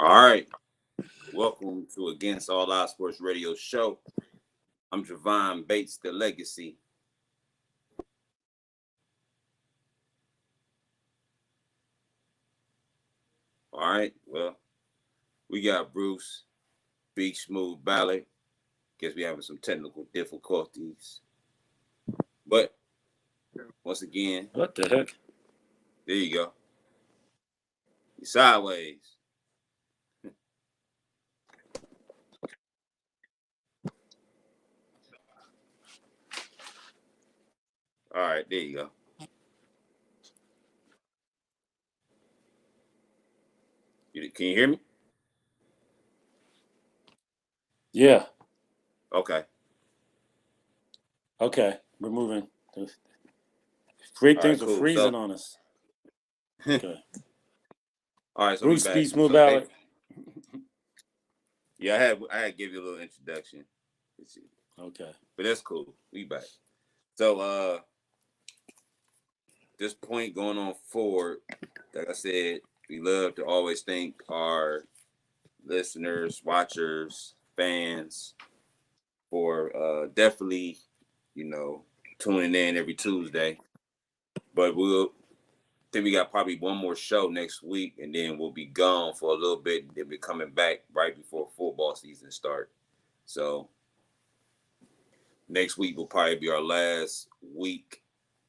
All right. Welcome to Against All Odds Sports Radio Show. I'm Javon Bates, the Legacy. All right. Well, we got Bruce, Big Smooth Ballard. Guess we having some technical difficulties. But once again, what the heck? There you go. You're sideways. All right, there you go. Can you hear me? Yeah. Okay. We're moving. Great things are freezing on us. Okay. All right, so Bruce Speed Smooth Ballard. Yeah, I had to give you a little introduction. Okay. But that's cool. We back. So this point going on forward, like I said, we love to always thank our listeners, watchers, fans for definitely, tuning in every Tuesday. But then we got probably one more show next week, and then we'll be gone for a little bit, and then we're coming back right before football season start. So next week will probably be our last week,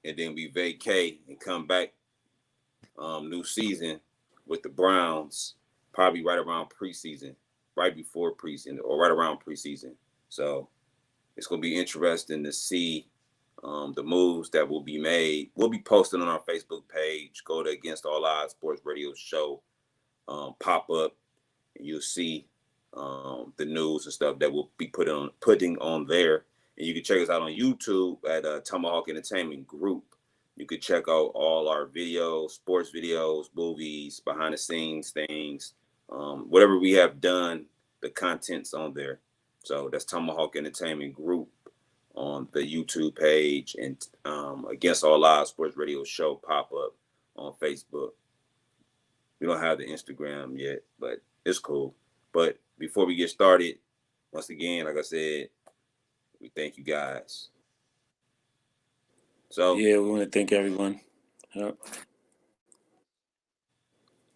and then we vacate and come back new season with the Browns, probably right around preseason, right before preseason, or right around preseason. So it's going to be interesting to see the moves that will be made. We'll be posting on our Facebook page. Go to Against All Odds Sports Radio Show, pop up, and you'll see the news and stuff that we'll be putting on there. And you can check us out on YouTube at Tomahawk Entertainment Group. You can check out all our videos, sports videos, movies, behind the scenes things, whatever we have done. The content's on there. So that's Tomahawk Entertainment Group on the YouTube page, and Against All Odds Sports Radio Show pop up on Facebook. We don't have the Instagram yet, but it's cool. But before we get started, once again, like I said, we thank you guys. So yeah, we want to thank everyone. Yep.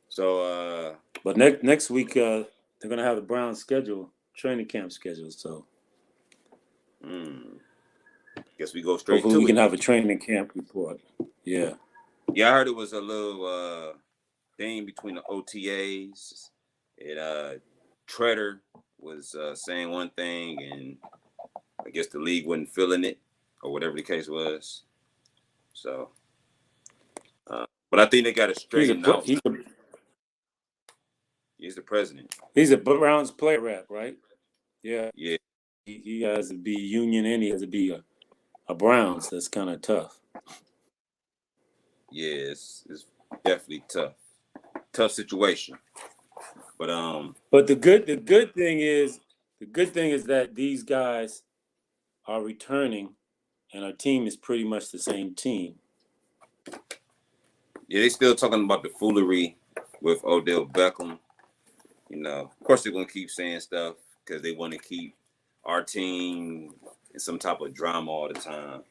So but next week they're gonna have the Browns training camp schedule. So guess we go straight. Hopefully to we it. can have a training camp report. Yeah. Yeah, I heard it was a little thing between the OTAs. Treader was saying one thing, and I guess the league wasn't feeling it, or whatever the case was. So, but I think they got to straighten out. He's the president. He's a Browns player rep, right? Yeah. Yeah. He has to be union and he has to be a Browns. That's kind of tough. Yeah, it's definitely tough. Tough situation. But the good thing is that these guys are returning, and our team is pretty much the same team. Yeah, they still talking about the foolery with Odell Beckham. Of course they're gonna keep saying stuff because they want to keep our team in some type of drama all the time.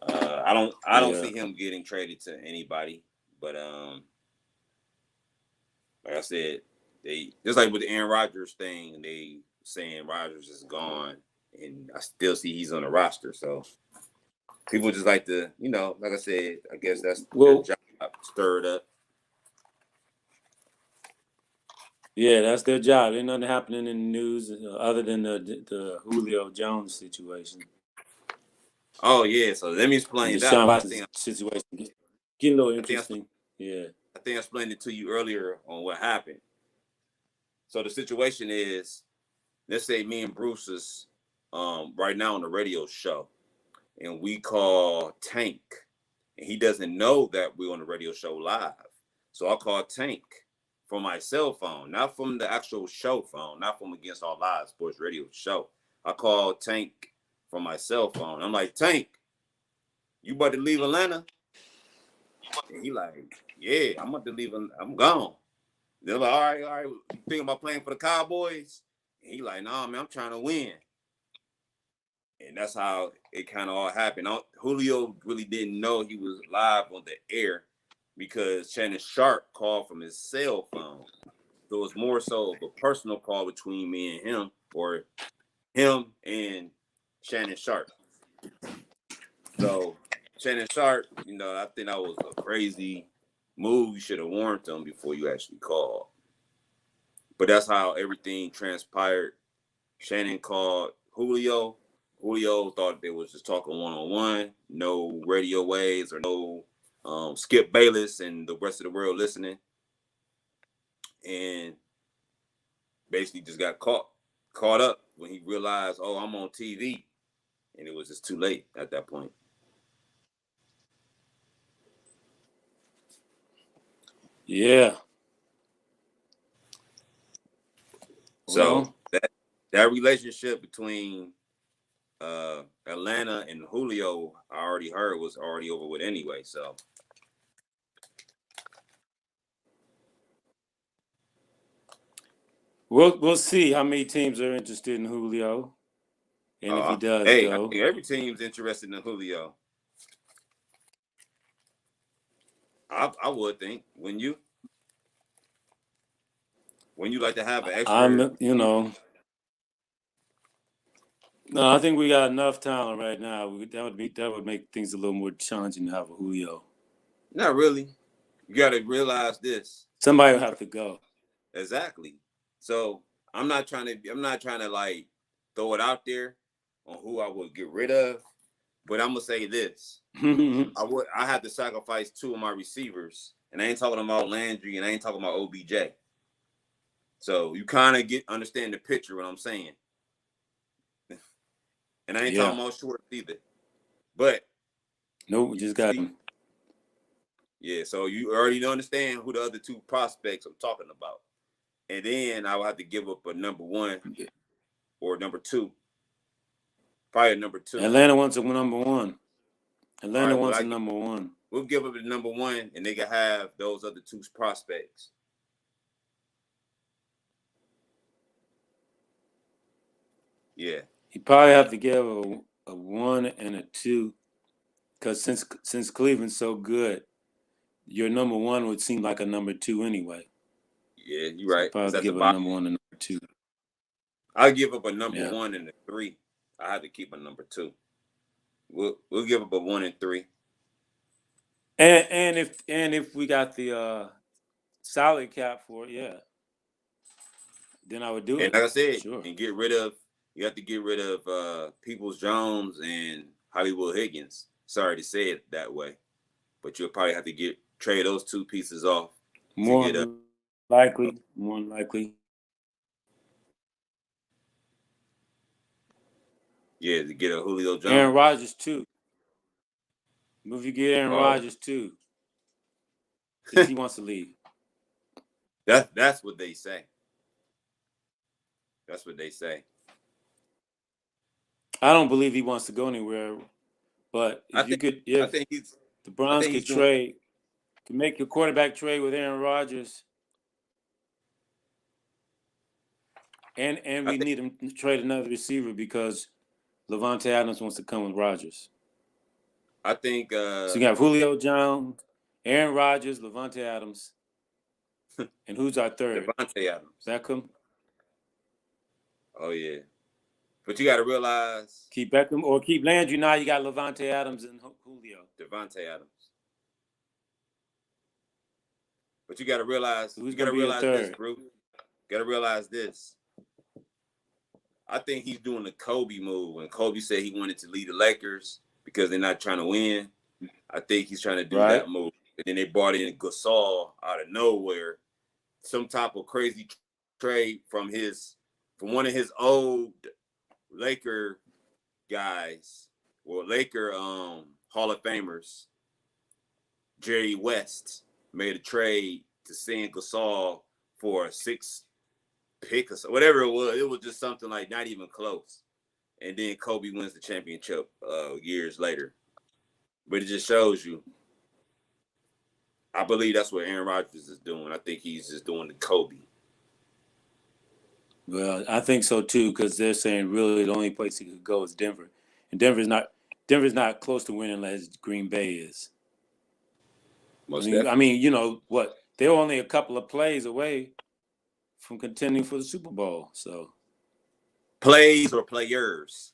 I don't see him getting traded to anybody, but like I said, they just like with the Aaron Rodgers thing, they saying Rodgers is gone, and I still see he's on the roster. So people just like to, like I said, I guess that's their job, stir it up. Yeah, that's their job. Ain't nothing happening in the news other than the Julio Jones situation. Oh yeah, so let me explain that situation. Getting a little interesting. I think I explained it to you earlier on what happened. So the situation is, let's say me and Bruce is right now on the radio show, and we call Tank, and he doesn't know that we're on the radio show live. So I call Tank from my cell phone, not from the actual show phone, not from Against All Odds Sports Radio Show. I call Tank from my cell phone. I'm like, Tank, you about to leave Atlanta? And he like, yeah, I'm about to leave. I'm gone. They're like, all right, you thinking about playing for the Cowboys? And he like, nah, man, I'm trying to win. And that's how it kind of all happened. Julio really didn't know he was live on the air because Shannon Sharp called from his cell phone. So it was more so of a personal call between me and him, or him and Shannon Sharp. So Shannon Sharp, I think that was a crazy move. You should have warned them before you actually called. But that's how everything transpired. Shannon called Julio. Julio thought they was just talking one-on-one, no radio waves or no Skip Bayless and the rest of the world listening. And basically just got caught up when he realized, oh, I'm on TV. And it was just too late at that point. Yeah. So that relationship between Atlanta and Julio, I already heard, was already over with anyway. So we'll see how many teams are interested in Julio, and if he does go. I think every team's interested in Julio. I would think. Wouldn't you? When you like to have an extra, No, I think we got enough talent right now. That would make things a little more challenging to have a Julio. Not really. You got to realize this. Somebody will have to go. Exactly. So I'm not trying to like throw it out there on who I would get rid of, but I'm gonna say this: I had to sacrifice 2 of my receivers, and I ain't talking about Landry, and I ain't talking about OBJ. So you kind of understand the picture what I'm saying. And I ain't talking about Schwartz either. But we just got him. Yeah, so you already understand who the other 2 prospects I'm talking about. And then I will have to give up a number 1 or number 2. Probably a number 2. Atlanta wants a number 1. Atlanta wants a number 1. We'll give up the number 1, and they can have those other 2 prospects. Yeah. He probably have to give a 1 and a 2, because since Cleveland's so good, your number 1 would seem like a number 2 anyway. Yeah, you're right. So probably give a number 1 and number 2. I'll give up a number 1 and a 3. I have to keep a number 2. We'll give up a 1 and 3. And if we got the salary cap for it, then I would do it. And like I said, and you have to get rid of Peoples-Jones and Hollywood Higgins. Sorry to say it that way, but you'll probably have to trade those 2 pieces off. More likely. Yeah, to get a Julio Jones. Aaron Rodgers too. If you get Aaron Rodgers too, if he wants to leave. That's what they say. That's what they say. I don't believe he wants to go anywhere, but the Browns could make your quarterback trade with Aaron Rodgers, and we need him to trade another receiver because Levante Adams wants to come with Rodgers. I think so. You have Julio Jones, Aaron Rodgers, Levante Adams, and who's our third? Levante Adams. Beckham. Oh yeah, but you got to realize keep Beckham or keep Landry. Now you got Levante Adams and Julio. Devontae Adams. But you got to realize. You got to realize this, bro. Got to realize this. I think he's doing the Kobe move. When Kobe said he wanted to lead the Lakers because they're not trying to win, I think he's trying to do that move. And then they brought in Gasol out of nowhere, some type of crazy trade from one of his old Laker guys, or Laker Hall of Famers. Jerry West made a trade to send Gasol for a 6th pick or so, whatever it was. It was just something like not even close. And then Kobe wins the championship years later. But it just shows you I believe that's what Aaron Rodgers is doing. I think he's just doing the Kobe. Well, I think so too, because they're saying really the only place he could go is Denver, and Denver's not close to winning as Green Bay is. Most I definitely. mean, you know what? They're only a couple of plays away from contending for the Super Bowl. So Plays or players?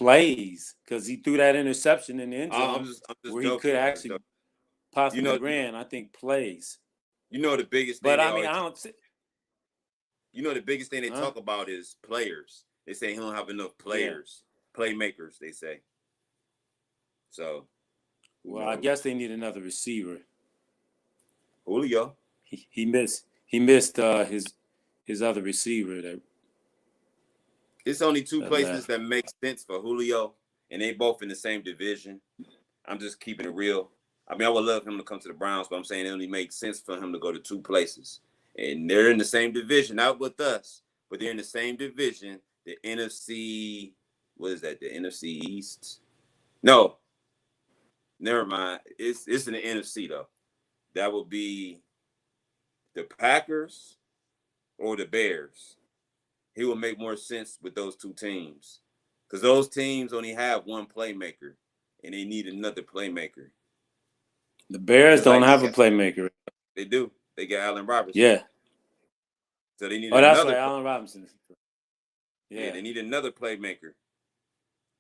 plays, because he threw that interception in the end I'm zone just where he joking. could actually possibly ran. I think plays. You know the biggest thing But they I mean, always. I don't. You know the biggest thing they talk about is players. They say he don't have enough players, playmakers. They say. So. Well, I guess they need another receiver. Julio. He missed his other receiver. That It's only two places that make sense for Julio, and they both in the same division. I'm just keeping it real. I mean, I would love him to come to the Browns, but I'm saying it only makes sense for him to go to two places. And they're in the same division, not with us, but they're in the same division. The NFC, what is that? The NFC East? No, never mind. It's in the NFC though. That would be the Packers or the Bears. He would make more sense with those two teams because those teams only have one playmaker, and they need another playmaker. The Bears don't have a playmaker. They do. They got Allen Robinson. Yeah. So they need another. Oh, that's right, Allen Robinson. Yeah, they need another playmaker.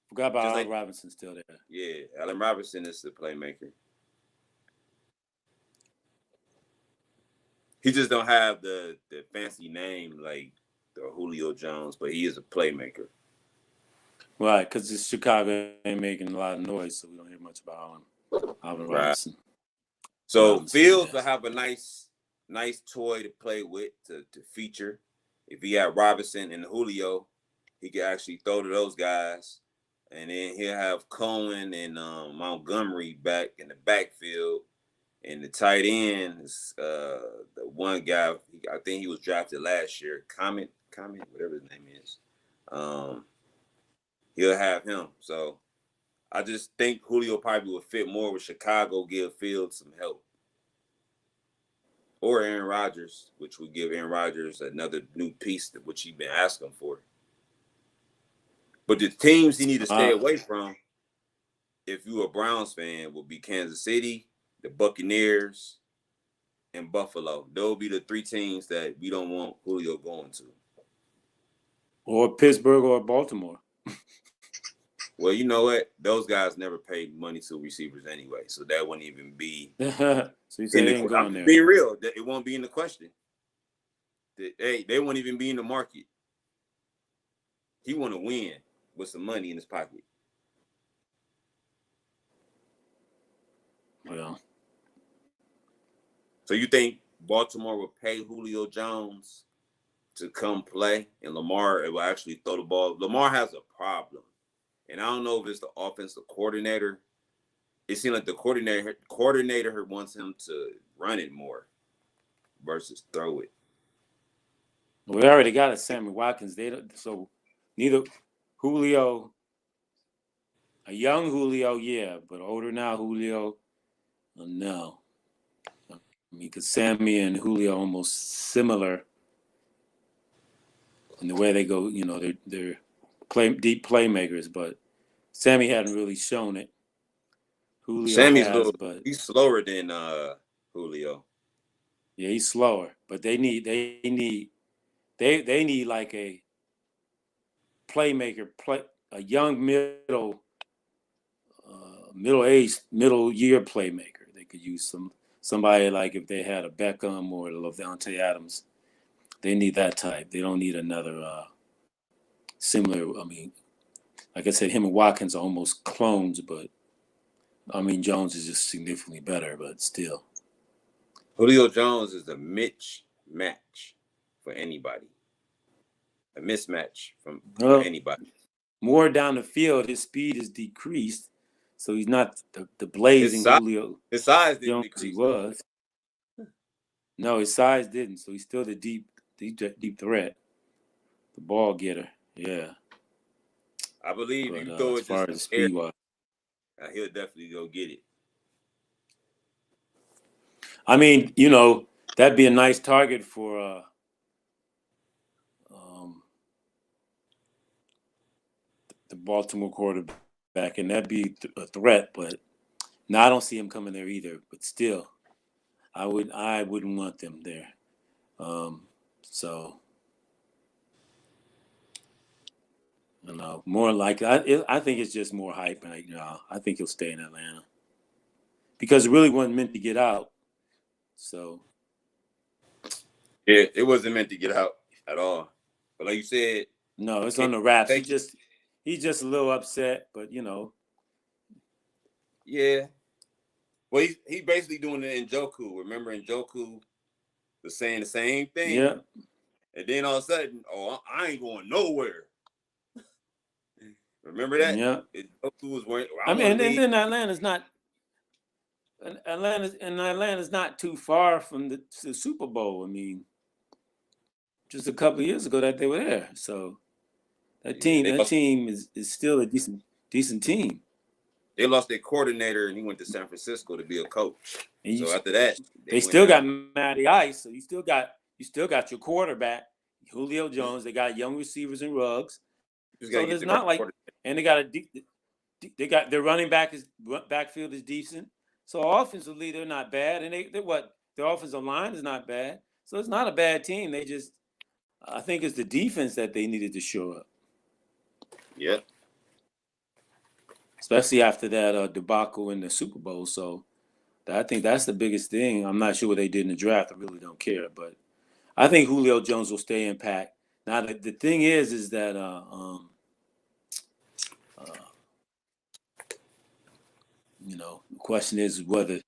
Forgot about Allen Robinson still there. Yeah, Allen Robinson is the playmaker. He just don't have the fancy name like the Julio Jones, but he is a playmaker. Right, because Chicago ain't making a lot of noise, so we don't hear much about Allen Robinson. So Fields will have a nice toy to play with to feature. If he had Robinson and Julio, he could actually throw to those guys. And then he'll have Cohen and Montgomery back in the backfield. And the tight end is the one guy, I think he was drafted last year, Comment, whatever his name is. He'll have him. So I just think Julio probably would fit more with Chicago, give Fields some help. Or Aaron Rodgers, which would give Aaron Rodgers another new piece, which he's been asking for. But the teams he need to stay away from, if you're a Browns fan, will be Kansas City, the Buccaneers, and Buffalo. They'll be the three teams that we don't want Julio going to. Or Pittsburgh or Baltimore. Well, you know what? Those guys never paid money to receivers anyway, so that wouldn't even be. So you say they ain't going there. Being real, it won't be in the question. They won't even be in the market. He want to win with some money in his pocket. Well, so you think Baltimore will pay Julio Jones to come play, and Lamar will actually throw the ball? Lamar has a problem, and I don't know if it's the offensive coordinator. It seems like the coordinator wants him to run it more versus throw it. We already got a Sammy Watkins. So neither Julio, a young Julio, yeah, but older now Julio, no. I mean, because Sammy and Julio are almost similar in the way they go. You know, they're deep playmakers, but Sammy hadn't really shown it. Julio Sammy's he's slower than Julio. Yeah, he's slower, but they need like a playmaker, a young middle-aged, middle-year playmaker. They could use somebody like if they had a Beckham or a Levante Adams. They need that type. They don't need another similar. I mean, like I said, him and Watkins are almost clones, but I mean Jones is just significantly better, but still. Julio Jones is a mismatch for anybody. A mismatch for anybody. More down the field, his speed is decreased, so he's not the blazing Julio. His size didn't Jones decrease. He was. No, his size didn't. So he's still the deep threat, the ball getter. Yeah. I believe if you throw it just speed-wise, he'll definitely go get it. I mean, that'd be a nice target for the Baltimore quarterback, and that'd be a threat. But now I don't see him coming there either. But still, I wouldn't want them there. So, more like I think it's just more hype right now. I think he'll stay in Atlanta because it really wasn't meant to get out. So, Yeah, it wasn't meant to get out at all. But like you said, no, it's on the wraps. Thank He's just a little upset, but yeah. Well, he basically doing the Njoku. Remember, Njoku was saying the same thing. Yeah. And then all of a sudden, I ain't going nowhere. Remember that? Yeah. Njoku was wearing. I mean, and then Atlanta's not too far from the Super Bowl. I mean, just a couple of years ago that they were there. So that team is still a decent team. They lost their coordinator and he went to San Francisco to be a coach. And so after that, they still got Matty Ice. So you still got your quarterback, Julio Jones. They got young receivers and Ruggs. So there's not like, and they got their running backfield is decent. So offensively they're not bad, and their offensive line is not bad. So it's not a bad team. They just, I think it's the defense that they needed to show up. Yep. Especially after that debacle in the Super Bowl. So I think that's the biggest thing. I'm not sure what they did in the draft. I really don't care, but I think Julio Jones will stay in Pack. Now the thing is that the question is whether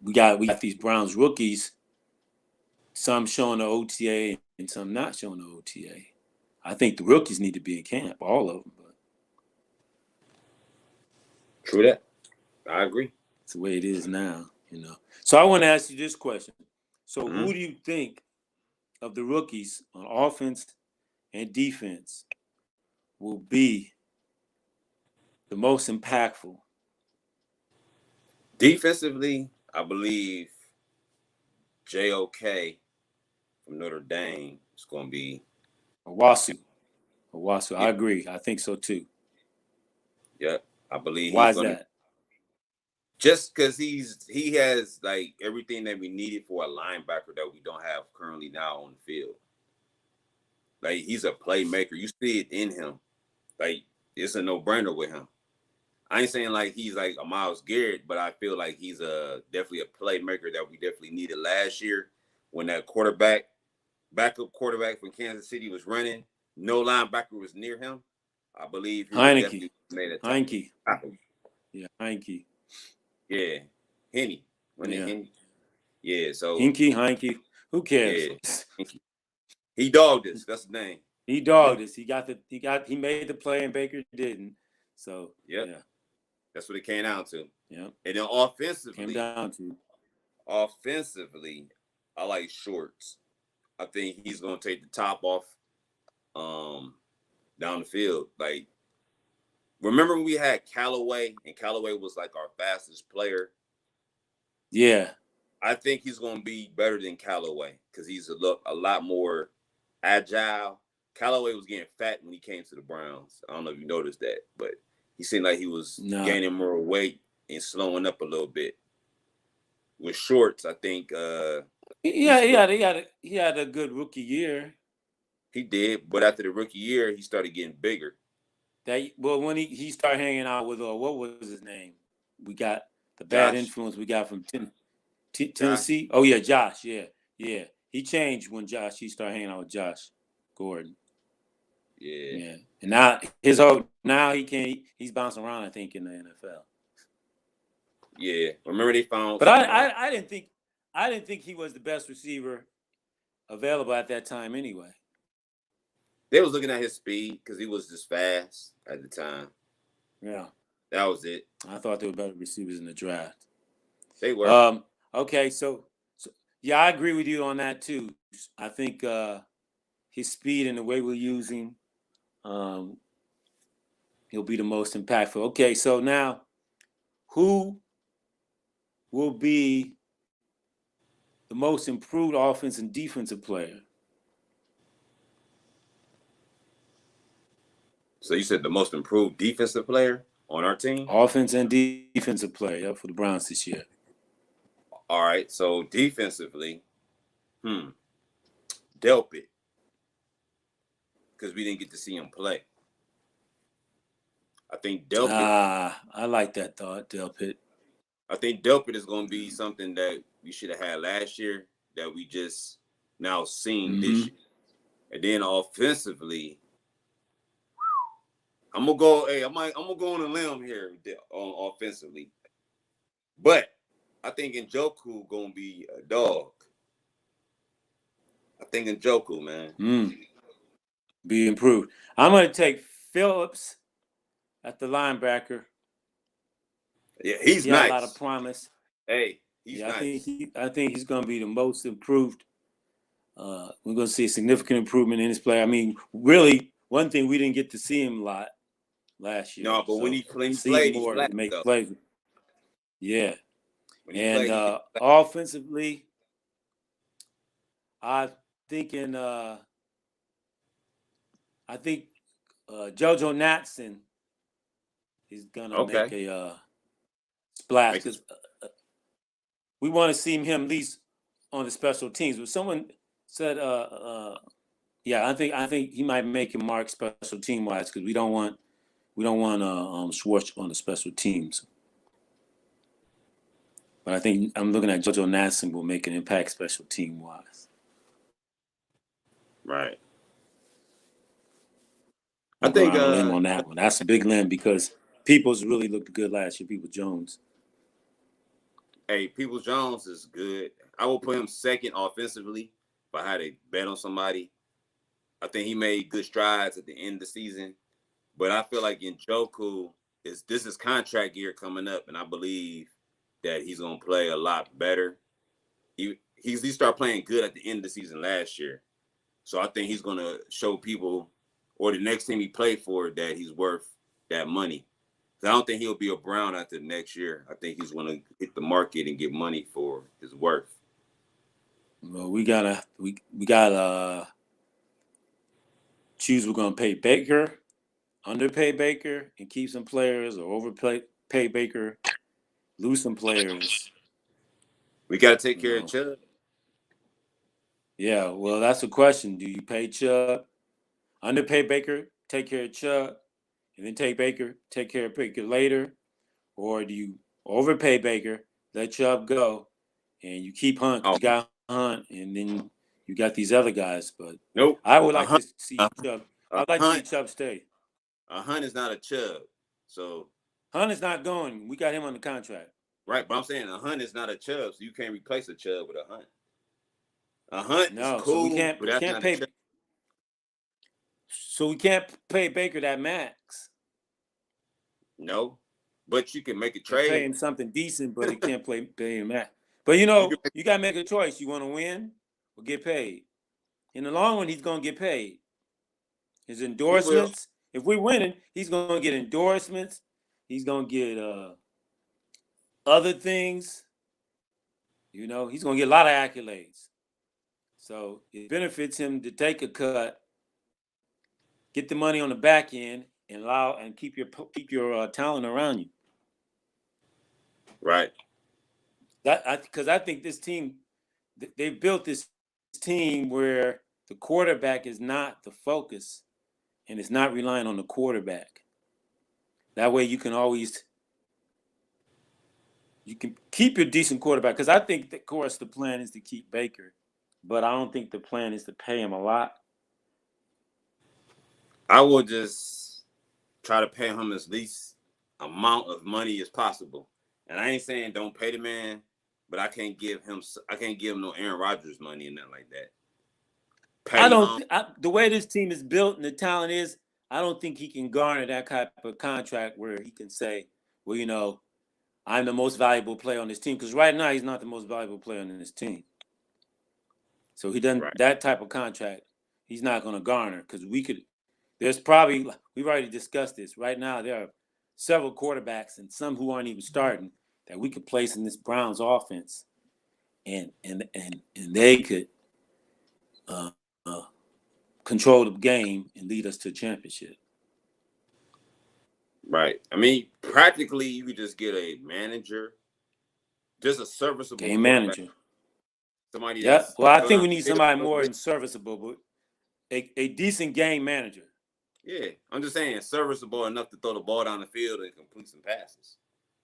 we got these Browns rookies, some showing the OTA and some not showing the OTA. I think the rookies need to be in camp, all of them. But true that. I agree. It's the way it is now, So I want to ask you this question. So who do you think of the rookies on offense and defense will be the most impactful? Defensively, I believe JOK from Notre Dame is going to be Owasu. Yeah. I agree. I think so too. Yeah, I believe. Why is that? Just because he has like everything that we needed for a linebacker that we don't have currently now on the field. Like, he's a playmaker. You see it in him. Like, it's a no-brainer with him. I ain't saying like he's like a Myles Garrett, but I feel like he's definitely a playmaker that we definitely needed last year when that backup quarterback from Kansas City was running. No linebacker was near him. I believe Heineke. Heineke. Yeah, Heineke. Yeah, Henny. Henny. Yeah, so Heineke. Who cares? Yeah. He dogged us. That's the name. He dogged us. He made the play and Baker didn't. So yeah. That's what it came down to. Yeah. And then offensively, I like Shorts. I think he's gonna take the top off down the field. Like, remember when we had Callaway, and Callaway was like our fastest player? Yeah. I think he's gonna be better than Callaway because he's a lot more agile. Callaway was getting fat when he came to the Browns. I don't know if you noticed that, but he seemed like he was gaining more weight and slowing up a little bit. With Shorts, I think he had a good rookie year. He did, but after the rookie year, he started getting bigger. When he started hanging out with what was his name? We got the bad influence we got from Tennessee. Josh. Oh yeah, Josh. Yeah. He changed when he started hanging out with Josh Gordon. Yeah. And now he's bouncing around, I think, in the NFL. Yeah. Remember they found. But I didn't think he was the best receiver available at that time anyway. They was looking at his speed because he was just fast at the time. Yeah. That was it. I thought there were better receivers in the draft. They were. Okay, so yeah, I agree with you on that too. I think his speed and the way we're using, he'll be the most impactful. Okay, so now who will be the most improved offense and defensive player. So you said the most improved defensive player on our team? Offense and defensive player for the Browns this year. All right. So defensively, Delpit. Because we didn't get to see him play. I think Delpit. I like that thought, Delpit. I think Delpit is going to be something that we should have had last year that we just now seen this year. And then offensively, I'm gonna go. Hey, I'm gonna go on a limb here on offensively, but I think Njoku gonna be a dog. I think Njoku, man, be improved. I'm gonna take Phillips at the linebacker. Yeah, he's he nice. Had a lot of promise. Hey, he's nice. I think he's gonna be the most improved. We're gonna see a significant improvement in his play. I mean, really, one thing we didn't get to see him a lot last year. No, but when he played, more to make plays. Yeah. And offensively, I think JoJo Natson is gonna make a splash because we want to see him at least on the special teams. But someone said, I think he might make him mark special team wise because we don't want Schwartz on the special teams. But I think I'm looking at JoJo Natson will make an impact special team wise. Right. I think a limb on that one. That's a big limb because Peoples really looked good last year. Peoples Jones. Hey, Peoples Jones is good. I will put him second offensively if I had to bet on somebody. I think he made good strides at the end of the season. But I feel like Njoku this is contract year coming up, and I believe that he's gonna play a lot better. He started playing good at the end of the season last year. So I think he's gonna show people or the next team he played for that he's worth that money. I don't think he'll be a Brown after next year. I think he's gonna hit the market and get money for his worth. Well, we gotta choose. We're gonna pay Baker, underpay Baker, and keep some players, or pay Baker, lose some players. We gotta take care of Chubb. Yeah, well, that's the question. Do you pay Chubb, underpay Baker, take care of Chubb, and then take care of Baker later? Or do you overpay Baker, let Chubb go, and you keep Hunt? You got Hunt, and then you got these other guys. But nope. I would like to see Chubb. I'd like to see Chubb stay. Hunt is not a Chubb. So Hunt is not going. We got him on the contract. Right, but I'm saying a Hunt is not a Chubb, so you can't replace a Chubb with a Hunt. A Hunt is cool, so we can't pay. So we can't pay Baker that max. No, but you can make a trade. Pay him something decent, but he can't pay him max. But you gotta make a choice. You want to win or get paid. In the long run, he's gonna get paid. His endorsements. If we're winning, he's gonna get endorsements. He's gonna get other things. He's gonna get a lot of accolades. So it benefits him to take a cut, get the money on the back end, and keep your talent around you. Right. Because I think this team, they've built this team where the quarterback is not the focus, and it's not relying on the quarterback. That way, you can keep your decent quarterback. Because I think, of course, the plan is to keep Baker. But I don't think the plan is to pay him a lot. I will just try to pay him as least amount of money as possible. And I ain't saying don't pay the man, but I can't give him no Aaron Rodgers money and nothing like that. The way this team is built and the talent is, I don't think he can garner that type of contract where he can say, well, I'm the most valuable player on this team. Because right now, he's not the most valuable player on this team. So he doesn't that type of contract. He's not going to garner because we've already discussed this. Right now, there are several quarterbacks and some who aren't even starting that we could place in this Browns offense and they could uh, uh, control the game and lead us to a championship. Right. I mean, practically, you could just get a manager, just a serviceable Game manager. Somebody Yeah. that's Well, I think we need somebody more than serviceable, but a decent game manager. Yeah, I'm just saying serviceable enough to throw the ball down the field and complete some passes.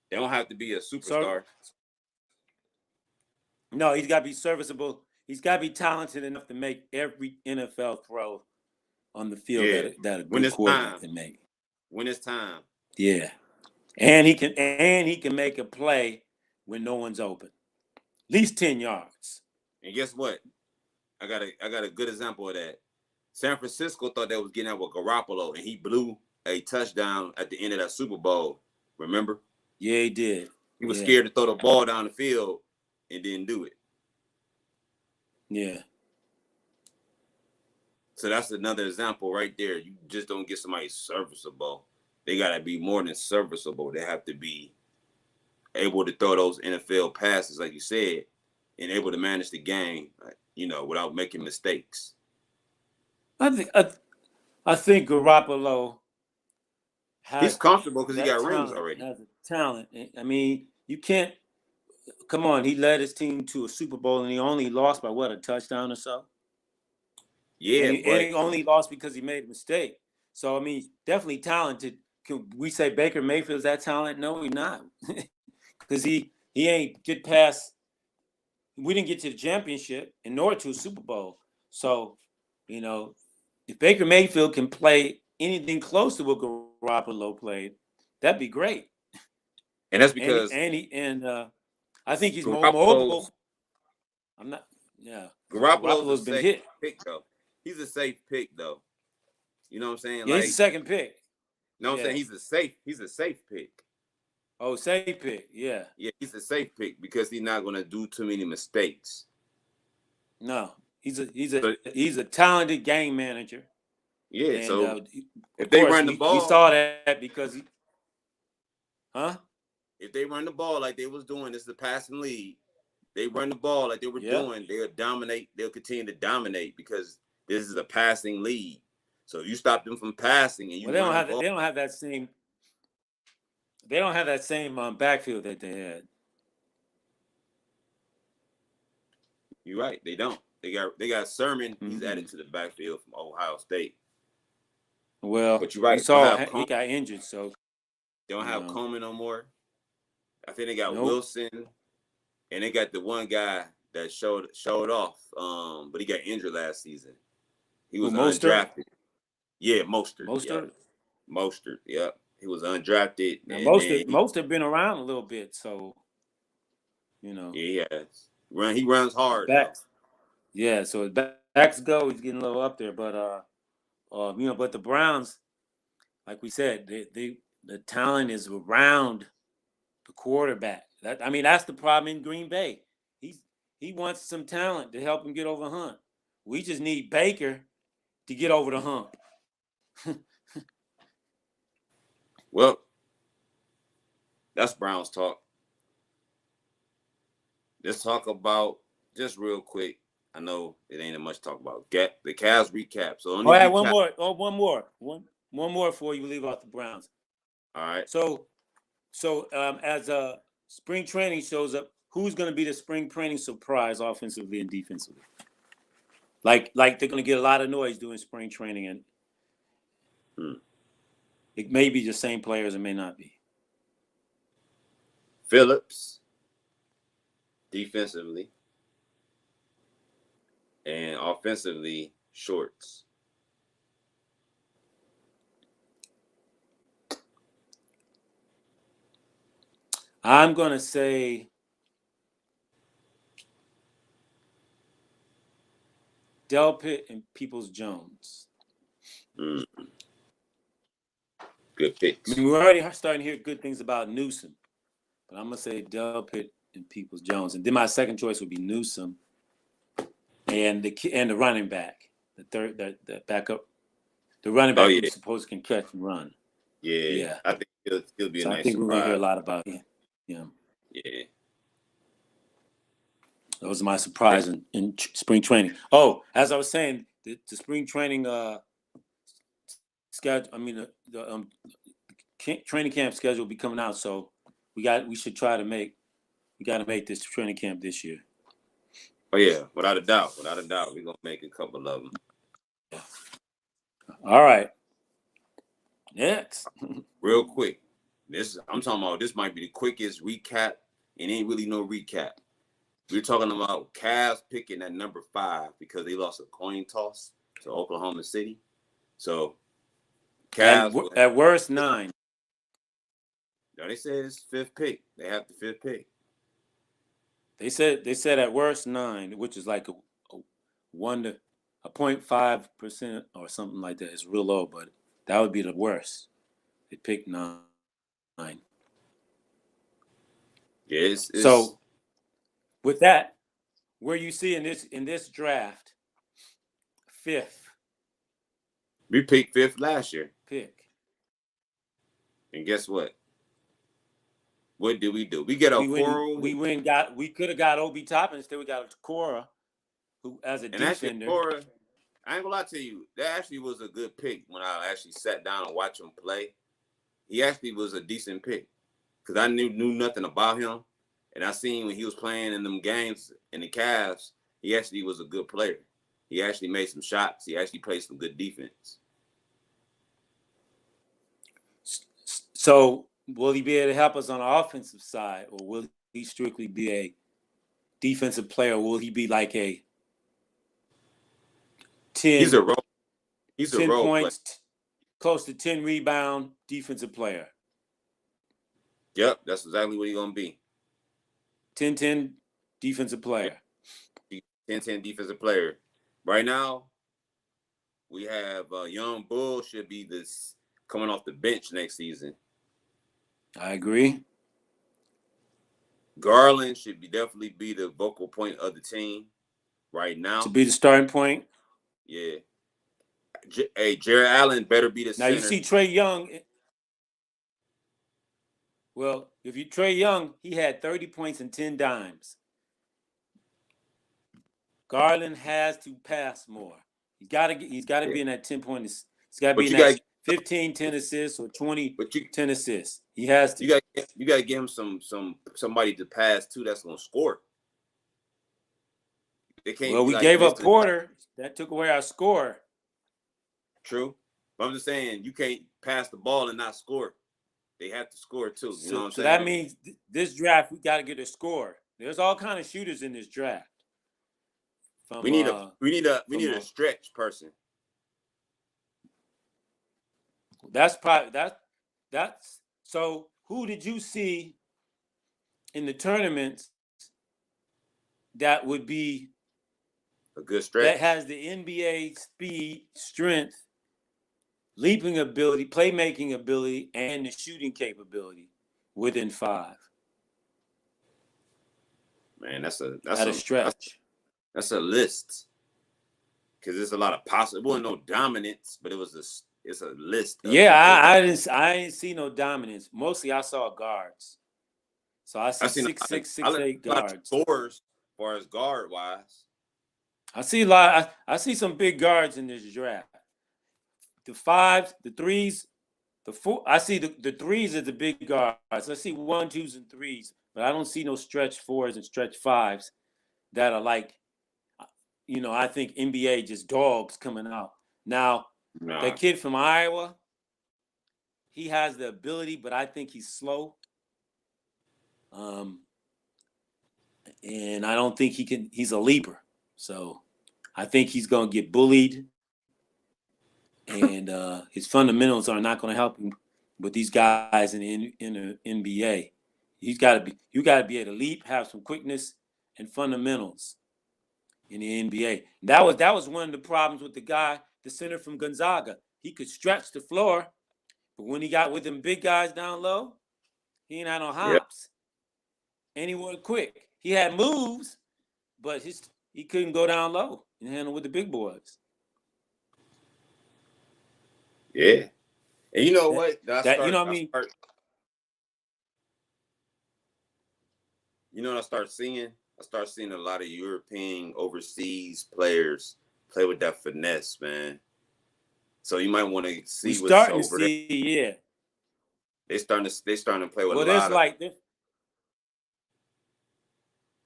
They don't have to be a superstar. No, he's got to be serviceable. He's got to be talented enough to make every NFL throw on the field that a good quarterback can make. When it's time. Yeah. And he can make a play when no one's open. At least 10 yards. And guess what? I got a good example of that. San Francisco thought they was getting out with Garoppolo, and he blew a touchdown at the end of that Super Bowl. Remember? Yeah, he did. He was scared to throw the ball down the field and didn't do it. Yeah. So that's another example right there. You just don't get somebody serviceable. They got to be more than serviceable. They have to be able to throw those NFL passes, like you said, and able to manage the game, without making mistakes. I think Garoppolo he's comfortable because he got talent, rings already. Has a talent. I mean, you can't. Come on, he led his team to a Super Bowl and he only lost by a touchdown or so. Yeah, and he only lost because he made a mistake. So I mean, definitely talented. Can we say Baker Mayfield's that talent? No, he's not, because he ain't get past. We didn't get to the championship and nor to a Super Bowl. So, if Baker Mayfield can play anything close to what Garoppolo played, that'd be great. And that's because I think he's more mobile. I'm not. Yeah, Garoppolo's been hit. Pick though. He's a safe pick though. You know what I'm saying? Yeah, he's a second pick. No, I'm saying he's a safe pick. Oh, safe pick. Yeah. Yeah, he's a safe pick because he's not going to do too many mistakes. No, he's a talented game manager. Yeah. And, so if they run the ball, we saw that because if they run the ball like they was doing, this is a passing league. They run the ball like they were doing, they'll dominate. They'll continue to dominate because this is a passing league. So you stop them from passing, and they don't have that same. They don't have that same backfield that they had. You're right. They don't. They got Sermon. Mm-hmm. He's added to the backfield from Ohio State. Well, but you're right. You saw he got injured, so they don't have Coleman no more. I think they got Wilson, and they got the one guy that showed off. But he got injured last season. He was undrafted. Yeah, Mostert. Mostert. Yep. He was undrafted. Now, Mostert been around a little bit, so Yeah, he has. He runs hard. Yeah, so his backs go. He's getting a little up there, but but the Browns, like we said, the talent is around the quarterback. That's the problem in Green Bay. He wants some talent to help him get over the hump. We just need Baker to get over the hump. Well, that's Browns talk. Let's talk about, just real quick, I know it ain't much to talk about, get the Cavs recap. So one more before you leave out the Browns. All right. So as spring training shows up, who's going to be the spring training surprise offensively and defensively? Like they're going to get a lot of noise doing spring training, and it may be the same players, it may not be. Phillips, defensively, and offensively, Shorts. I'm going to say Delpit and Peoples-Jones. Good picks. We're already starting to hear good things about Newsom, but I'm going to say Delpit and Peoples-Jones. And then my second choice would be Newsom and the running back, the backup, the running back who's supposed to can catch and run. Yeah. I think it'll be a nice surprise. I think we're going to hear a lot about him. Yeah. That was my surprise in spring training. Oh, as I was saying, the spring training schedule. I mean, the training camp schedule will be coming out. So we got to make this training camp this year. Oh yeah, without a doubt, we're gonna make a couple of them. Yeah. All right. Next, real quick. I'm talking about. This might be the quickest recap, and ain't really no recap. We're talking about Cavs picking at number 5 because they lost a coin toss to Oklahoma City. So Cavs at worst 9. No, they said it's 5th pick. They have the 5th pick. They said at worst 9, which is like a 0.5% or something like that. It's real low, but that would be the worst. They picked 9. Yeah, it's so with that, where you see in this draft, 5th. We picked 5th last year. And guess what? What did we do? We get Okoro. We could have got Obi Toppin. Instead, we got Okoro, who as a defender. Actually, Okoro, I ain't gonna lie to you. That actually was a good pick when I actually sat down and watched him play. He actually was a decent pick because I knew nothing about him, and I seen when he was playing in them games in the Cavs, he actually was a good player. He actually made some shots. He actually played some good defense. So, will he be able to help us on the offensive side, or will he strictly be a defensive player? Or will he be like a 10? He's a role 10 points, close to 10 rebound defensive player. Yep, that's exactly what he's gonna be. 10-10 defensive player. 10-10 defensive player. Right now, we have Young Bull should be this coming off the bench next season. I agree. Garland should definitely be the vocal point of the team right now. To be the starting point. Yeah. Jared Allen better be the center. Now you see Trae Young. Well, if you Trae Young, he had 30 points and 10 dimes. Garland has to pass more. He's got to be in that 10 points. He's got to be in that 15, 10 assists or 20, 10 assists. He has to. You got to give him somebody to pass to that's going to score. They can't. Well, we gave up Porter. That took away our score. True. But I'm just saying, you can't pass the ball and not score. They have to score too. You know what I'm saying? So that means this draft, we got to get a score. There's all kind of shooters in this draft. We need a stretch person. That's so. Who did you see in the tournaments that would be a good stretch that has the NBA speed, strength, leaping ability, playmaking ability, and the shooting capability within 5? Man, that's a stretch. That's a list because there's a lot of possible. It wasn't no dominance, but it's a list. Yeah, I didn't see no dominance. Mostly, I saw guards. So I see 6'6", 6'8" guards. Scores as far as guard wise. I see a lot. I see some big guards in this draft. The 5s, the 3s, the 4. I see the 3s as the big guards. I see 1, 2s, and 3s, but I don't see no stretch 4s and stretch 5s that are like, I think NBA just dogs coming out. Now, that kid from Iowa, he has the ability, but I think he's slow. And I don't think he can. He's a leaper, so I think he's going to get bullied. And his fundamentals are not going to help him with these guys in the NBA. You got to be able to leap, have some quickness and fundamentals in the NBA. That was one of the problems with the center from Gonzaga. He could stretch the floor, but when he got with them big guys down low, he ain't had no hops. Yep. And he wasn't quick. He had moves, but he couldn't go down low and handle with the big boys. Yeah. And you know what? You know what I mean? You know what I start seeing? I start seeing a lot of European overseas players play with that finesse, man. So you might want to see We what's starting to over there. see, yeah. They starting to play with Well, a there's lot of. like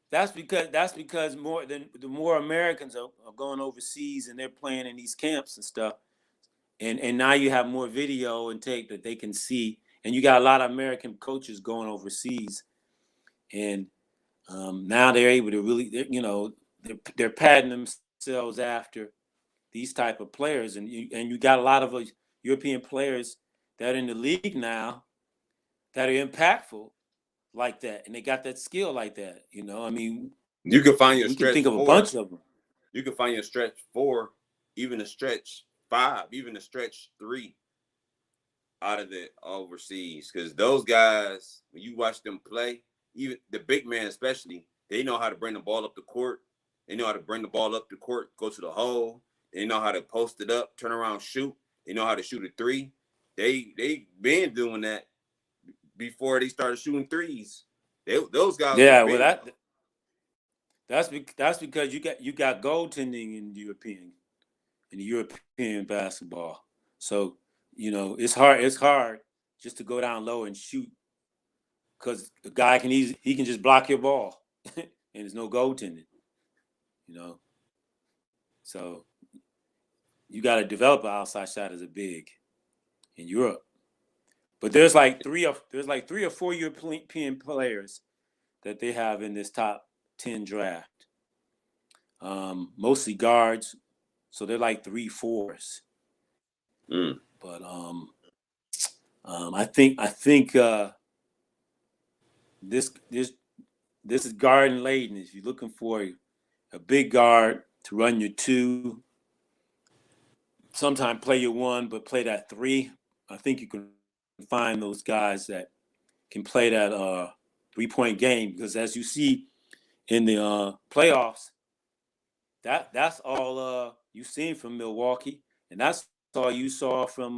that's because the more Americans are going overseas and they're playing in these camps and stuff, and now you have more video and tape that they can see, and you got a lot of American coaches going overseas, and now they're able to really, they're patting themselves after these type of players, and you got a lot of European players that are in the league now that are impactful like that, and they got that skill like that. I mean, You can find your we can stretch think of a 4. bunch of them. You can find your stretch 4, even a stretch 5, even a stretch 3 out of the overseas. Because those guys, when you watch them play, even the big man especially, they know how to bring the ball up the court. They know how to bring the ball up the court, go to the hole. They know how to post it up, turn around, shoot. They know how to shoot a 3. They been doing that before they started shooting 3s. Those guys. Yeah, well that's because you got goaltending in the European basketball. So it's hard just to go down low and shoot because the guy he can just block your ball and there's no goaltending. So you got to develop an outside shot as a big in Europe. But there's like 3 or 4 European players that they have in this top 10 draft. Mostly guards, so they're like 3-4s. But I think this is guard and Layden. If you're looking for a big guard to run your 2, sometimes play your 1, but play that 3. I think you can find those guys that can play that 3-point game, because as you see in the playoffs, that's all you've seen from Milwaukee, and that's all you saw from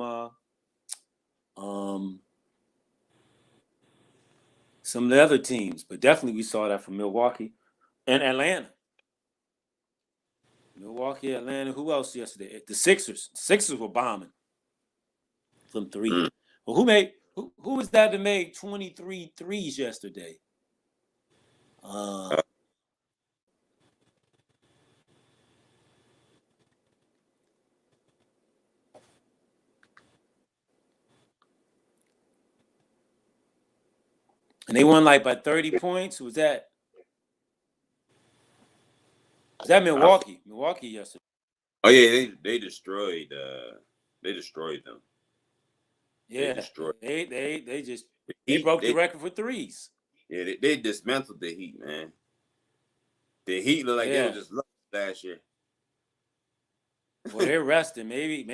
some of the other teams. But definitely we saw that from Milwaukee and Atlanta. Milwaukee, Atlanta. Who else yesterday? The Sixers. The Sixers were bombing from 3. Well, who was that made 23 threes yesterday? And they won like by 30 points. Was that Milwaukee? Milwaukee yesterday. Oh yeah, they destroyed them. Yeah, they broke the record for threes. Yeah, they dismantled the Heat, man. The Heat look like they were just lost last year. Well, they're resting. Maybe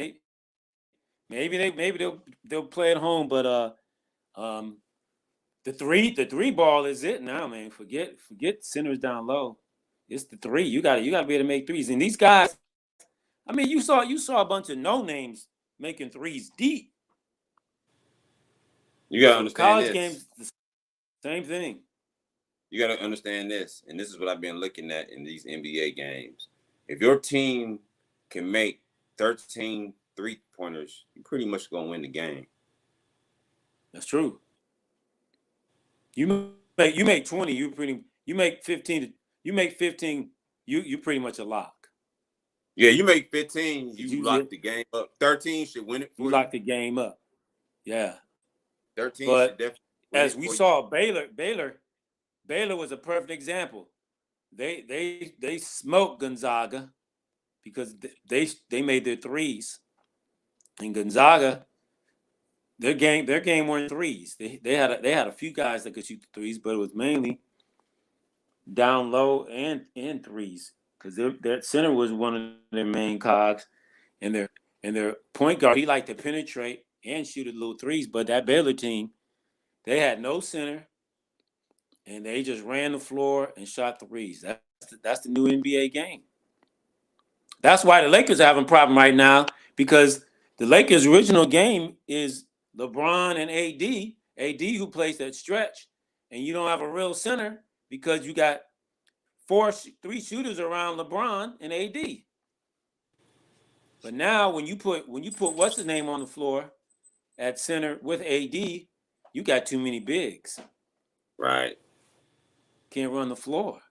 they'll play at home, but the three ball is it now, man. Forget centers down low. It's the 3. You got to be able to make threes. And these guys, I mean, you saw a bunch of no names making threes deep. You got to understand college this. Games, the same thing. You got to understand this, and this is what I've been looking at in these NBA games. If your team can make 13 3-pointers, you're pretty much going to win the game. That's true. You make 20, you make 15, you pretty much a lock. Yeah, you make 15, you lock the game up. 13 should win it for you. Lock the game up. Yeah. 13 but should definitely as we saw, Baylor was a perfect example. They smoked Gonzaga because they made their threes. And Gonzaga, their game weren't threes. They had a few guys that could shoot the threes, but it was mainly down low and threes, because their center was one of their main cogs, and their point guard, he liked to penetrate and shoot a little threes. But that Baylor team, they had no center, and they just ran the floor and shot threes. That's the new NBA game. That's why the Lakers are having a problem right now, because the Lakers' original game is LeBron and AD who plays that stretch, and you don't have a real center because you got three shooters around LeBron and AD. But now when you put what's his name on the floor at center with AD, you got too many bigs. Right. Can't run the floor.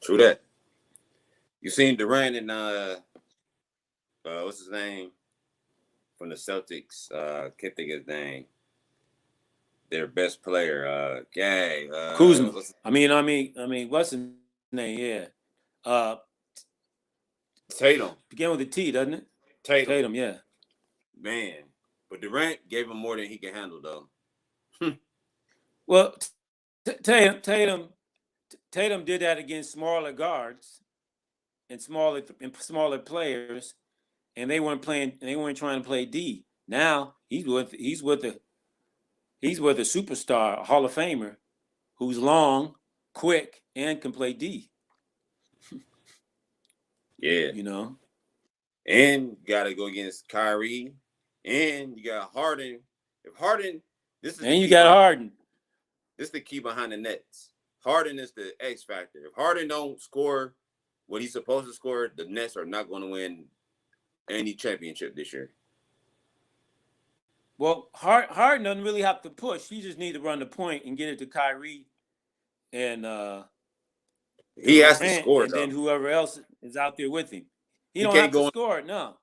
True that. You seen Durant and what's his name from the Celtics? Can't think of his name. Their best player, Kuzma. I mean, what's his name? Yeah. Tatum. Begin with a T, doesn't it? Tatum, yeah. Man, but Durant gave him more than he can handle, though. Well, Tatum did that against smaller guards and smaller players, and they weren't playing. They weren't trying to play D. Now he's with a superstar, a Hall of Famer, who's long, quick, and can play D. Yeah, you know. And you got to go against Kyrie, and you got Harden. If Harden, you got Harden. This is the key behind the Nets. Harden is the X factor. If Harden don't score what he's supposed to score, the Nets are not going to win any championship this year. Well, Harden doesn't really have to push. He just need to run the point and get it to Kyrie, and he has to score, and then whoever else is out there with him. He don't can't have to score. No,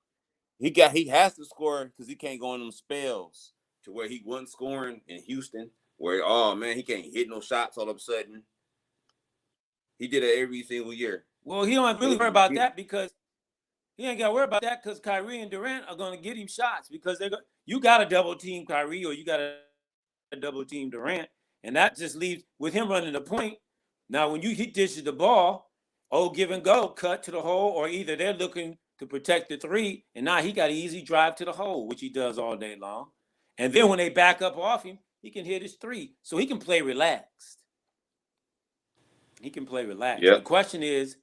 he has to score because he can't go on them spells to where he wasn't scoring in Houston. Where he can't hit no shots all of a sudden. He did it every single year. Well, he don't have to really worry about that because he ain't got to worry about that because Kyrie and Durant are going to get him shots because you got to double team Kyrie or you got to double team Durant, and that just leaves with him running the point. Now, when he dishes the ball, give and go, cut to the hole, or either they're looking to protect the three, and now he got an easy drive to the hole, which he does all day long. And then when they back up off him, he can hit his three, so he can play relaxed. Yep. The question is,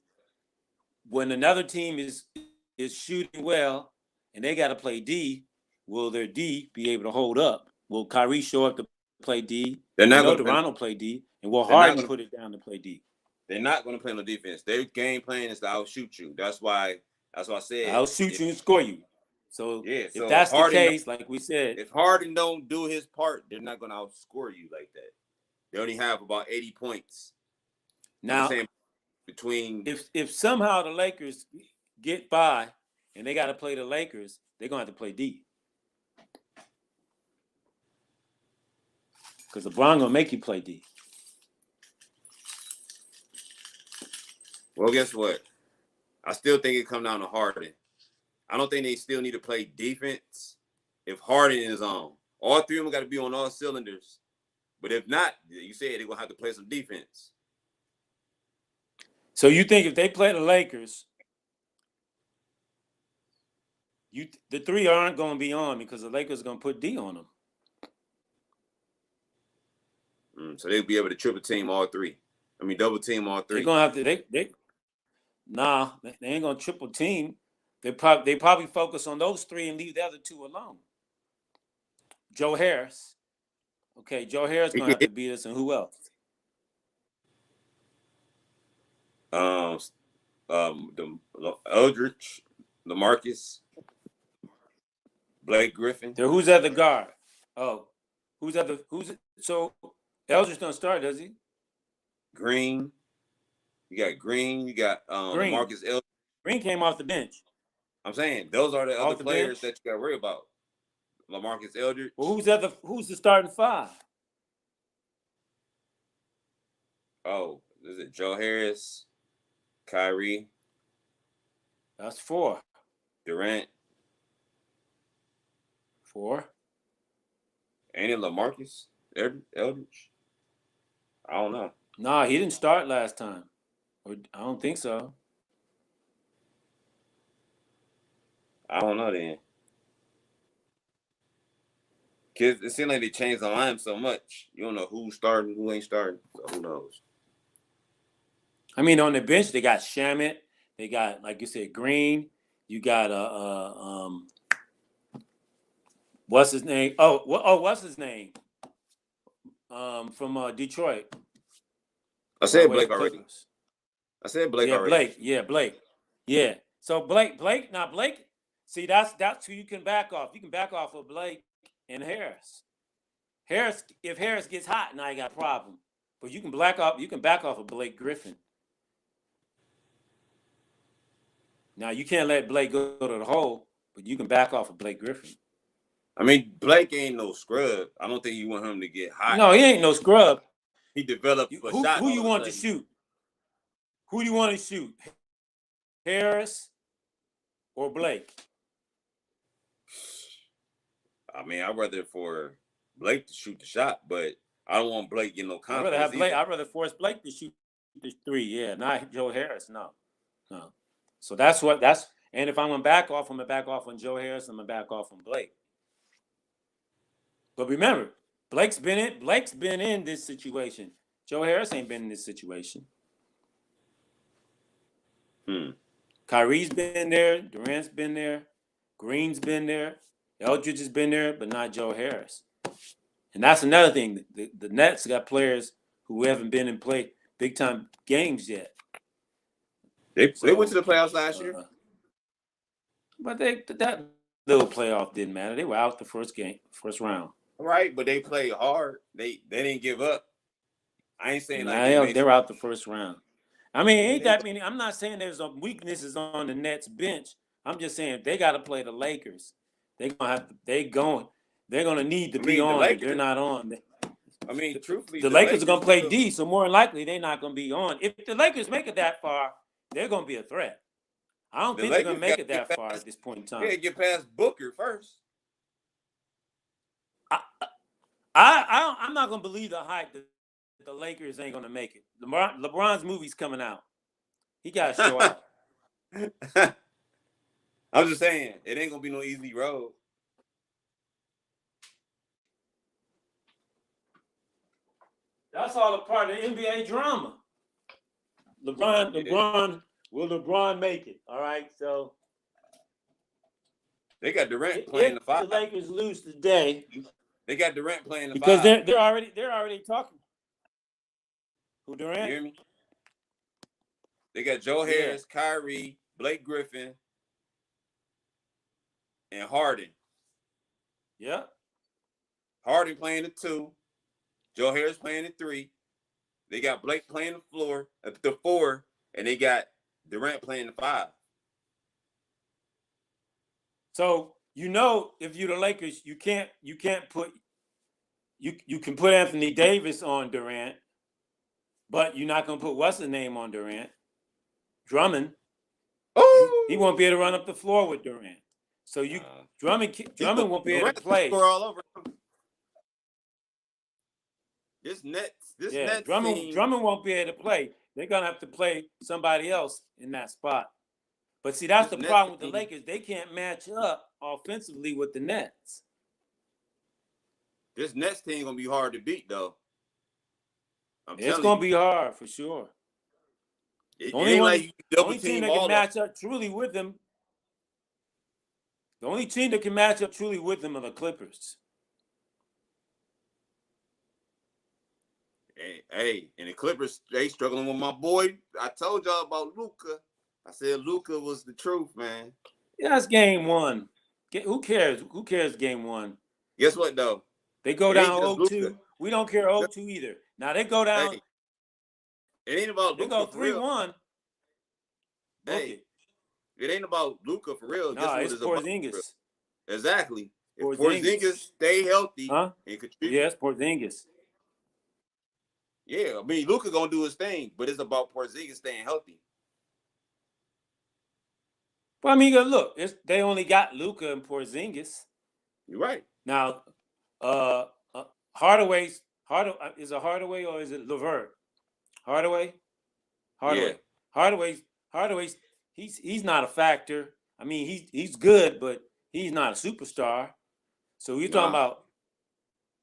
when another team is shooting well and they got to play D, will their D be able to hold up? Will Kyrie show up to play D? They're not going to Toronto play D, and will Harden put it down to play D? They're not going to play no defense. Their game plan is to outshoot you. That's why I said outshoot you and score you. So if that's Harden, the case, like we said, if Harden don't do his part, they're not going to outscore you like that. They only have about 80 points. Now, between if somehow the Lakers get by and they got to play the Lakers, they're going to have to play D. Because LeBron going to make you play D. Well, guess what? I still think it comes down to Harden. I don't think they still need to play defense if Harden is on. All three of them got to be on all cylinders. But if not, you said they're going to have to play some defense. So you think if they play the Lakers, the three aren't going to be on because the Lakers are going to put D on them. So they'll be able to triple team all three. Double team all three. They're going to have to. They ain't going to triple team. They probably focus on those three and leave the other two alone. Joe Harris. Okay, Joe Harris going to have to beat us, and who else? The Eldridge, LaMarcus, Blake Griffin. Who's at the guard? So Eldridge don't start, does he? Green. You got Green. You got Green. LaMarcus Eldridge. Green came off the bench. I'm saying those are the other players that you got to worry about. LaMarcus Eldridge. Well, who's the starting five? Oh, is it Joe Harris, Kyrie? That's 4. Durant. 4. Ain't it LaMarcus Eldridge? I don't know. Nah, he didn't start last time. I don't think so. I don't know then. Kids, it seems like they changed the line so much. You don't know who's starting, who ain't starting. So who knows? On the bench they got Shamet. They got, like you said, Green. You got what's his name? What's his name? from Detroit. I said Blake already. Clippers. I said Blake already. Blake. Yeah, Blake. Yeah. So Blake. See, that's who you can back off. You can back off of Blake and Harris. If Harris gets hot, now you got a problem. But you can back off of Blake Griffin. Now you can't let Blake go to the hole, but you can back off of Blake Griffin. I mean, Blake ain't no scrub. I don't think you want him to get hot. No, he ain't no scrub. He developed a shot. Who you want to shoot? Who do you want to shoot? Harris or Blake? I mean, I'd rather for Blake to shoot the shot, but I don't want Blake getting no confidence. I'd rather force Blake to shoot the three. Yeah, not Joe Harris. No. So and if I'm gonna back off, I'm gonna back off on Joe Harris. I'm gonna back off on Blake. But remember, Blake's been in this situation. Joe Harris ain't been in this situation. Kyrie's been there. Durant's been there. Green's been there. Eldridge has been there, but not Joe Harris. And that's another thing. The Nets got players who haven't been in big time games yet. They went to the playoffs last year. But that little playoff didn't matter. They were out the first round. Right, but they played hard. They didn't give up. I ain't saying they're out the first round. I mean, ain't that many? I'm not saying there's some weaknesses on the Nets bench. I'm just saying they got to play the Lakers. They're gonna need to be on. Lakers, they're not on. I mean, truthfully, the Lakers are gonna play D, so more than likely they're not gonna be on. If the Lakers make it that far, they're gonna be a threat. I don't think they're gonna make it that far at this point in time. Yeah, get past Booker first. I'm not gonna believe the hype that the Lakers ain't gonna make it. LeBron's movie's coming out. He gotta show out. I'm just saying, it ain't gonna be no easy road. That's all a part of the NBA drama. Will LeBron make it? All right, so they got Durant playing the 5. The Lakers lose today. They got Durant playing the 5 because they're already talking. Who, Durant? You hear me? They got Joe Harris, Kyrie, Blake Griffin, and Harden. Yeah. Harden playing the 2. Joe Harris playing the 3. They got Blake playing the 4, and they got Durant playing the 5. So if you're the Lakers, you can put Anthony Davis on Durant, but you're not gonna put what's his name on Durant? Drummond. Oh, he won't be able to run up the floor with Durant. So Drummond won't be able to play. All over. This Nets Drummond won't be able to play. They're gonna have to play somebody else in that spot. But see, that's the problem with the Lakers. They can't match up offensively with the Nets. This Nets team gonna be hard to beat, though. It's gonna be hard for sure. The only team that can match up truly with them. The only team that can match up truly with them are the Clippers. Hey, and the Clippers, they struggling with my boy. I told y'all about Luka. I said Luka was the truth, man. Yeah, that's game 1. Who cares? Who cares game 1? Guess what, though? They go down 0-2. We don't care 0-2 either. Now they go down. Hey, it ain't about Luka. They go 3-1. Hey, it ain't about Luka for real. No, it's Porzingis. Exactly. If Porzingis stay healthy and contribute. Yes, Porzingis. Yeah, I mean, Luka gonna do his thing, but it's about Porzingis staying healthy. Well, I mean, look, they only got Luka and Porzingis. You're right. Now, Hardaway, is it Hardaway or is it LeVert? Hardaway. Yeah. Hardaway's he's not a factor. I mean, he's good, but he's not a superstar. So you're talking about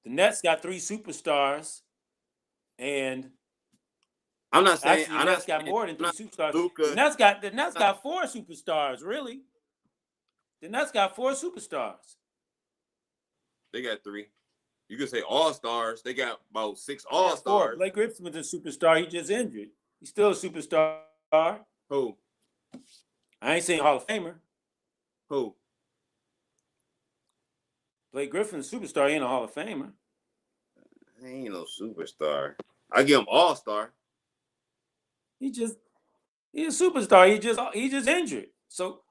the Nets got 3 superstars, and I'm not saying the Nets got more than 3 superstars. Luka. The Nets got 4 superstars, really. The Nets got 4 superstars. They got 3. You could say all-stars. They got about 6 Four. all-stars. Blake Griffin was a superstar. He just injured. He's still a superstar. Who? I ain't saying Hall of Famer. Who? Blake Griffin's a superstar. He ain't a Hall of Famer. He ain't no superstar. I give him all-star. He's a superstar. He just injured. So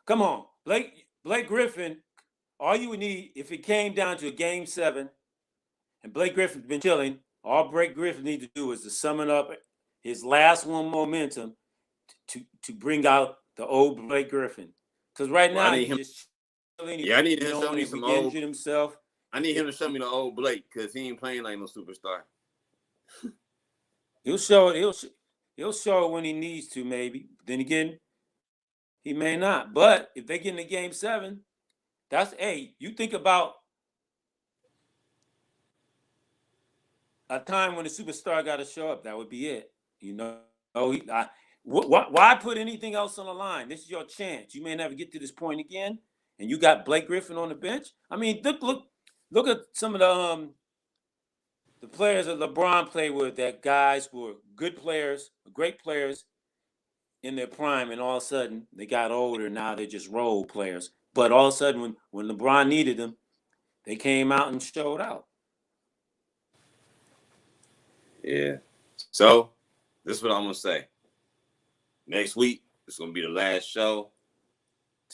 come on, Blake Griffin. All you would need if it came down to a game 7, and Blake Griffin's been chilling. All Blake Griffin need to do is to summon up his last one momentum to bring out the old Blake Griffin. Because right now he's just chilling. Yeah, I need him to show me some old. Himself. I need him to show me the old Blake because he ain't playing like no superstar. He'll show it. He'll show it when he needs to. Maybe. Then again, he may not. But if they get into game 7, you think about a time when a superstar got to show up. That would be it. Why put anything else on the line? This is your chance. You may never get to this point again, and you got Blake Griffin on the bench. I mean, look at some of the players that LeBron played with. That guys who were good players, great players in their prime, and all of a sudden they got older. Now they're just role players. But all of a sudden, when LeBron needed them, they came out and showed out. Yeah. So this is what I'm gonna say. Next week, it's gonna be the last show.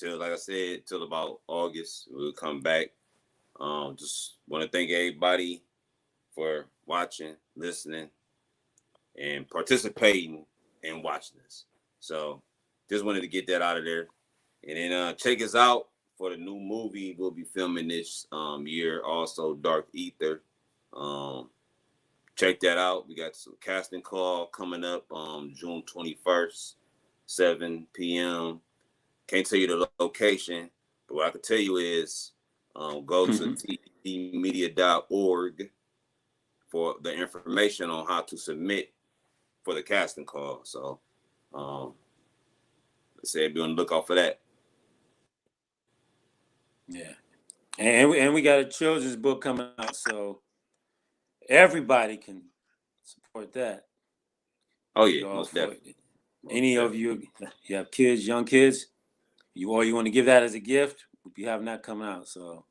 Like I said, till about August. We'll come back. Just want to thank everybody for watching, listening, and participating in watching this. So just wanted to get that out of there. And then check us out for the new movie we'll be filming this year, also Dark Ether. Check that out. We got some casting call coming up June 21st, 7 p.m. Can't tell you the location, but what I can tell you is go to tvmedia.org for the information on how to submit for the casting call. So let's say be on the lookout for that. Yeah. And we got a children's book coming out, so everybody can support that. Oh yeah, most definitely. Any of you have kids, young kids, you want to give that as a gift, we'll be having that coming out. So,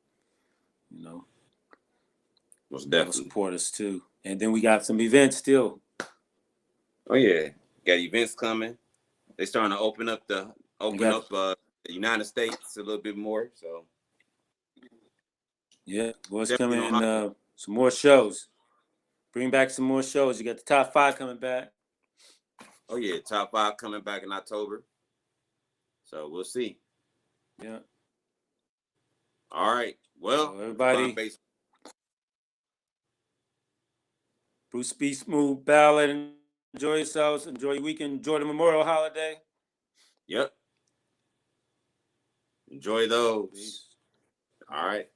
most definitely support us too. And then we got some events still. Oh yeah, got events coming. They starting to open up the United States a little bit more. So yeah, what's coming in? Some more shows. Bring back some more shows. You got the top 5 coming back. Oh yeah, top 5 coming back in October. So we'll see. Yeah. All right. Well, everybody. Bruce B. Smooth Ballad. Enjoy yourselves. Enjoy your weekend. Enjoy the Memorial holiday. Yep. Enjoy those. Peace. All right.